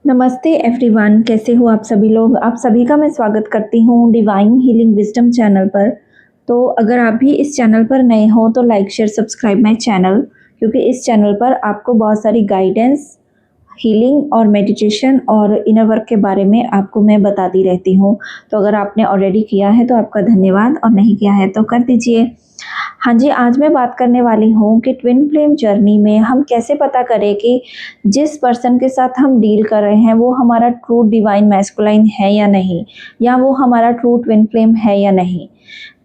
नमस्ते एवरीवन, कैसे हो आप सभी लोग। आप सभी का मैं स्वागत करती हूँ डिवाइन हीलिंग विजडम चैनल पर। तो अगर आप भी इस चैनल पर नए हो तो like share subscribe my channel, क्योंकि इस चैनल पर आपको बहुत सारी गाइडेंस, हीलिंग और मेडिटेशन और इनर वर्क के बारे में आपको मैं बताती रहती हूँ। तो अगर आपने ऑलरेडी किया है तो आपका धन्यवाद, और नहीं किया है तो कर दीजिए। हाँ जी, आज मैं बात करने वाली हूँ कि ट्विन फ्लेम जर्नी में हम कैसे पता करें कि जिस पर्सन के साथ हम डील कर रहे हैं वो हमारा ट्रू डिवाइन मैस्कुलाइन है या नहीं, या वो हमारा ट्रू ट्विन फ्लेम है या नहीं,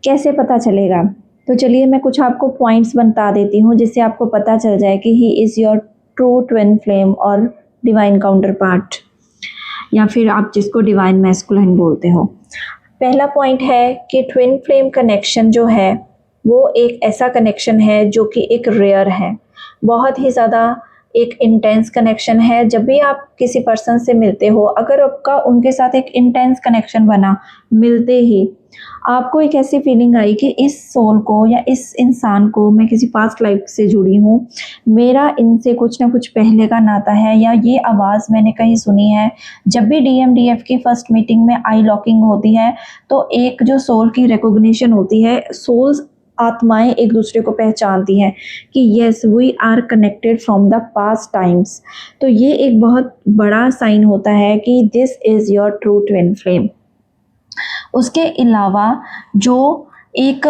कैसे पता चलेगा। तो चलिए मैं कुछ आपको पॉइंट्स बता देती हूँ जिससे आपको पता चल जाए कि he is your true twin flame और डिवाइन काउंटर पार्ट, या फिर आप जिसको डिवाइन मैस्कुलाइन बोलते हो। पहला पॉइंट है कि ट्विन फ्लेम कनेक्शन जो है वो एक ऐसा कनेक्शन है जो कि एक रेयर है, बहुत ही ज़्यादा एक इंटेंस कनेक्शन है। जब भी आप किसी पर्सन से मिलते हो, अगर आपका उनके साथ एक इंटेंस कनेक्शन बना, मिलते ही आपको एक ऐसी फीलिंग आई कि इस सोल को या इस इंसान को मैं किसी पास्ट लाइफ से जुड़ी हूँ, मेरा इनसे कुछ ना कुछ पहले का नाता है, या ये आवाज़ मैंने कहीं सुनी है। जब भी DMDF की फर्स्ट मीटिंग में आई लॉकिंग होती है तो एक जो सोल की रिकॉग्निशन होती है, सोल्स आत्माएं एक दूसरे को पहचानती हैं कि yes we are connected from the past times. तो ये एक बहुत बड़ा साइन होता है कि this is your true twin flame. उसके अलावा जो एक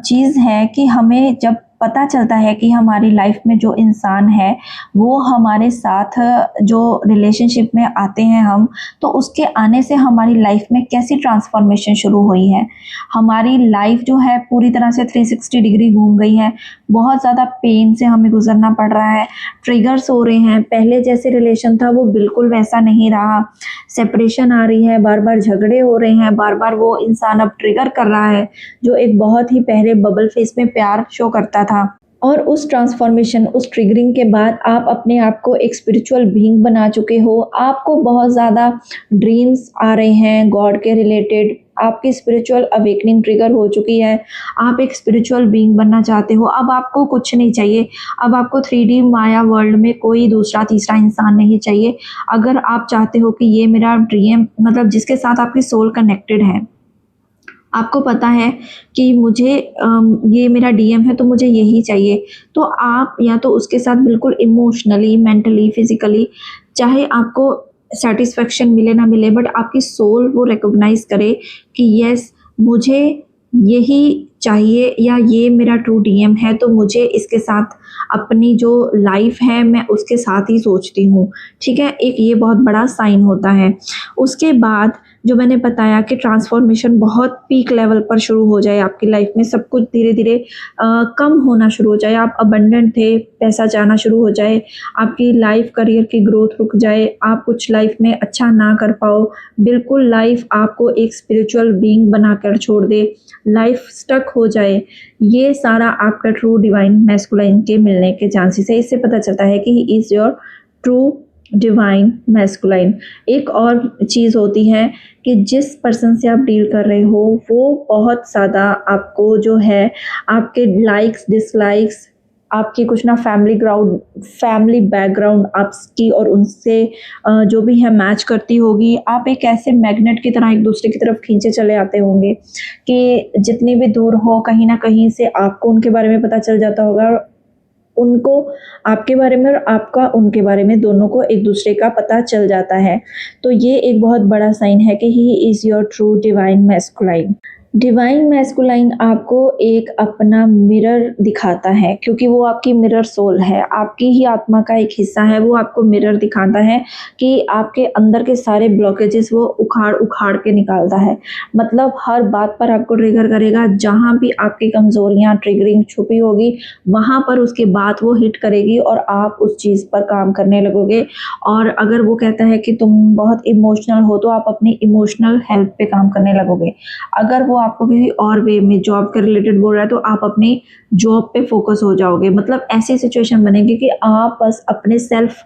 चीज़ है कि हमें जब पता चलता है कि हमारी लाइफ में जो इंसान है वो हमारे साथ जो रिलेशनशिप में आते हैं हम, तो उसके आने से हमारी लाइफ में कैसी ट्रांसफॉर्मेशन शुरू हुई है। हमारी लाइफ जो है पूरी तरह से 360 डिग्री घूम गई है। बहुत ज़्यादा पेन से हमें गुजरना पड़ रहा है, ट्रिगर्स हो रहे हैं, पहले जैसे रिलेशन था वो बिल्कुल वैसा नहीं रहा, सेपरेशन आ रही है, बार बार झगड़े हो रहे हैं, बार बार वो इंसान अब ट्रिगर कर रहा है जो एक बहुत ही पहले बबल फेस में प्यार शो करता था। और उस ट्रांसफॉर्मेशन, उस ट्रिगरिंग के बाद आप अपने आप को एक स्पिरिचुअल बीइंग बना चुके हो। आपको बहुत ज़्यादा ड्रीम्स आ रहे हैं गॉड के रिलेटेड, आपकी स्पिरिचुअल अवेकनिंग ट्रिगर हो चुकी है, आप एक स्पिरिचुअल बीइंग बनना चाहते हो। अब आपको कुछ नहीं चाहिए, अब आपको 3D माया वर्ल्ड में कोई दूसरा तीसरा इंसान नहीं चाहिए। अगर आप चाहते हो कि ये मेरा ड्रीम, मतलब जिसके साथ आपकी सोल कनेक्टेड है, आपको पता है कि मुझे ये मेरा DM है तो मुझे यही चाहिए, तो आप या तो उसके साथ बिल्कुल इमोशनली, मेंटली, फिजिकली, चाहे आपको सेटिस्फेक्शन मिले ना मिले, बट आपकी सोल वो रिकॉग्नाइज करे कि यस मुझे यही चाहिए, या ये मेरा ट्रू DM है तो मुझे इसके साथ अपनी जो लाइफ है मैं उसके साथ ही सोचती हूँ। ठीक है, एक ये बहुत बड़ा साइन होता है। उसके बाद जो मैंने बताया कि ट्रांसफॉर्मेशन बहुत पीक लेवल पर शुरू हो जाए आपकी लाइफ में, सब कुछ धीरे धीरे कम होना शुरू हो जाए, आप अबंडेंट थे, पैसा जाना शुरू हो जाए, आपकी लाइफ करियर की ग्रोथ रुक जाए, आप कुछ लाइफ में अच्छा ना कर पाओ, बिल्कुल लाइफ आपको एक स्पिरिचुअल बीइंग बनाकर छोड़ दे, लाइफ स्टक हो जाए, ये सारा आपका ट्रू डिवाइन मैस्कुलाइन के मिलने के चांसेस है। इससे पता चलता है कि he is your true divine masculine. एक और चीज़ होती है कि जिस पर्सन से आप डील कर रहे हो वो बहुत ज़्यादा आपको जो है आपके लाइक्स डिसलाइक्स, आपकी कुछ ना फैमिली बैकग्राउंड आपकी और उनसे जो भी है मैच करती होगी। आप एक ऐसे मैग्नेट की तरह एक दूसरे की तरफ खींचे चले आते होंगे कि जितनी भी दूर हो कहीं ना कहीं से आपको उनके बारे में पता चल जाता होगा, उनको आपके बारे में और आपका उनके बारे में, दोनों को एक दूसरे का पता चल जाता है। तो ये एक बहुत बड़ा साइन है कि he is your true divine masculine. Divine masculine आपको एक अपना मिरर दिखाता है, क्योंकि वो आपकी मिरर सोल है, आपकी ही आत्मा का एक हिस्सा है। वो आपको मिरर दिखाता है कि आपके अंदर के सारे ब्लॉकेजेस वो उखाड़ उखाड़ के निकालता है। मतलब हर बात पर आपको ट्रिगर करेगा, जहाँ भी आपकी कमज़ोरियाँ ट्रिगरिंग छुपी होगी वहाँ पर उसकी बात वो हिट करेगी और आप उस चीज़ पर काम करने लगोगे। और अगर वो कहता है कि तुम बहुत इमोशनल हो तो आप अपनी इमोशनल हेल्थ पे काम करने लगोगे। अगर वो आपको किसी और वे में जॉब के रिलेटेड बोल रहा है तो आप अपनी जॉब पे फोकस हो जाओगे। मतलब ऐसी सिचुएशन बनेगी कि आप बस अपने सेल्फ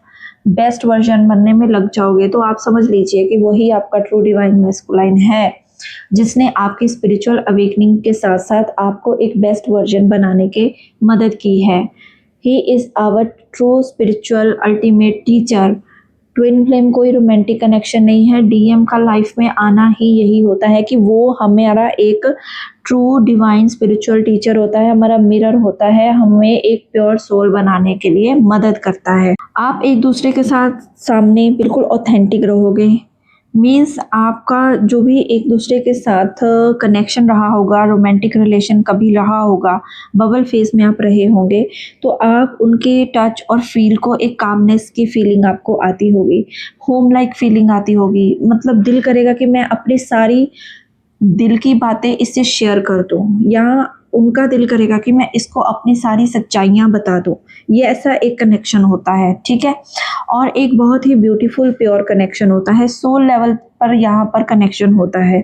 बेस्ट वर्जन बनने में लग जाओगे। तो आप समझ लीजिए कि वही आपका ट्रू डिवाइन मैस्कुलाइन है, जिसने आपकी स्पिरिचुअल अवेकनिंग के साथ साथ आपको एक बेस्ट वर्जन बनाने के मदद की है। He is our true spiritual ultimate teacher twin flame कोई रोमांटिक कनेक्शन नहीं है। डीएम का लाइफ में आना ही यही होता है कि वो हमारा एक ट्रू डिवाइन स्पिरिचुअल टीचर होता है, हमारा मिरर होता है, हमें एक प्योर सोल बनाने के लिए मदद करता है। आप एक दूसरे के साथ सामने बिल्कुल ऑथेंटिक रहोगे, मीन्स आपका जो भी एक दूसरे के साथ कनेक्शन रहा होगा, रोमांटिक रिलेशन कभी रहा होगा, बबल फेज में आप रहे होंगे, तो आप उनके टच और फील को एक कामनेस की फीलिंग आपको आती होगी, होम लाइक फीलिंग आती होगी। मतलब दिल करेगा कि मैं अपनी सारी दिल की बातें इससे शेयर कर दूँ, या उनका दिल करेगा कि मैं इसको अपनी सारी सच्चाइयाँ बता दूँ। ये ऐसा एक कनेक्शन होता है, ठीक है। और एक बहुत ही ब्यूटीफुल प्योर कनेक्शन होता है, सोल लेवल पर यहाँ पर कनेक्शन होता है।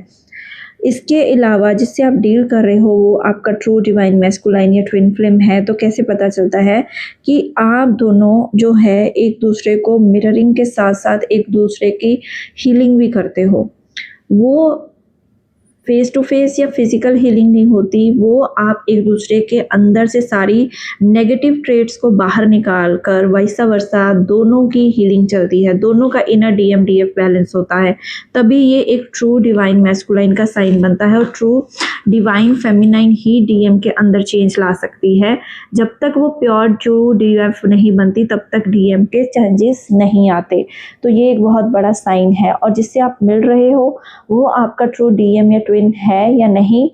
इसके अलावा जिससे आप डील कर रहे हो वो आपका ट्रू डिवाइन मैस्कुलाइन या ट्विन फ्लेम है, तो कैसे पता चलता है कि आप दोनों जो है एक दूसरे को मिररिंग के साथ साथ एक दूसरे की हीलिंग भी करते हो। वो फेस टू फेस या फिजिकल हीलिंग नहीं होती, वो आप एक दूसरे के अंदर से सारी नेगेटिव ट्रेड्स को बाहर निकाल कर वाइसा वर्सा दोनों की हीलिंग चलती है, दोनों का इनर डीएम डीएफ बैलेंस होता है, तभी ये एक ट्रू डिवाइन मैस्कुलाइन का साइन बनता है। और ट्रू डिवाइन फेमिनाइन ही डीएम के अंदर चेंज ला सकती है। जब तक वो प्योर ट्रू डीएफ नहीं बनती तब तक डीएम के चेंजेस नहीं आते। तो ये एक बहुत बड़ा साइन है, और जिससे आप मिल रहे हो वो आपका ट्रू डीएम या ट्विन है या नहीं,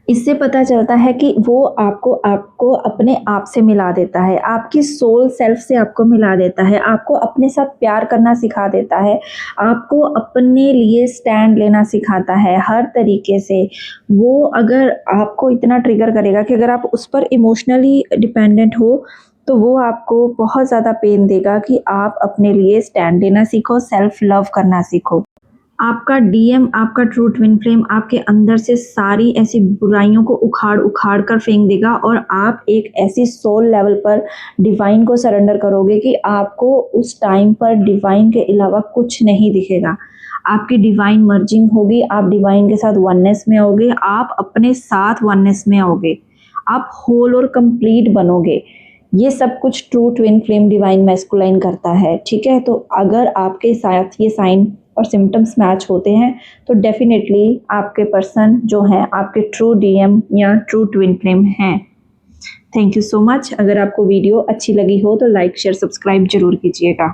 इससे पता चलता है कि वो आपको अपने आप से मिला देता है, आपकी सोल सेल्फ से आपको मिला देता है, आपको अपने साथ प्यार करना सिखा देता है, आपको अपने लिए स्टैंड लेना सिखाता है हर तरीके से। वो अगर आपको इतना ट्रिगर करेगा कि अगर आप उस पर इमोशनली डिपेंडेंट हो तो वो आपको बहुत ज़्यादा पेन देगा कि आप अपने लिए स्टैंड लेना सीखो, सेल्फ लव करना सीखो। आपका डीएम, आपका ट्रू ट्विन फ्लेम आपके अंदर से सारी ऐसी बुराइयों को उखाड़ उखाड़ कर फेंक देगा, और आप एक ऐसी सोल लेवल पर डिवाइन को सरेंडर करोगे कि आपको उस टाइम पर डिवाइन के अलावा कुछ नहीं दिखेगा। आपकी डिवाइन मर्जिंग होगी, आप डिवाइन के साथ वननेस में आओगे, आप अपने साथ वननेस में आओगे, आप होल और कंप्लीट बनोगे। ये सब कुछ true twin flame divine masculine करता है, ठीक है। तो अगर आपके साथ ये साइन और सिम्टम्स मैच होते हैं तो डेफिनेटली आपके पर्सन जो हैं आपके ट्रू डीएम या ट्रू ट्विन फ्लेम हैं। Thank you so much. अगर आपको वीडियो अच्छी लगी हो तो लाइक शेयर सब्सक्राइब जरूर कीजिएगा।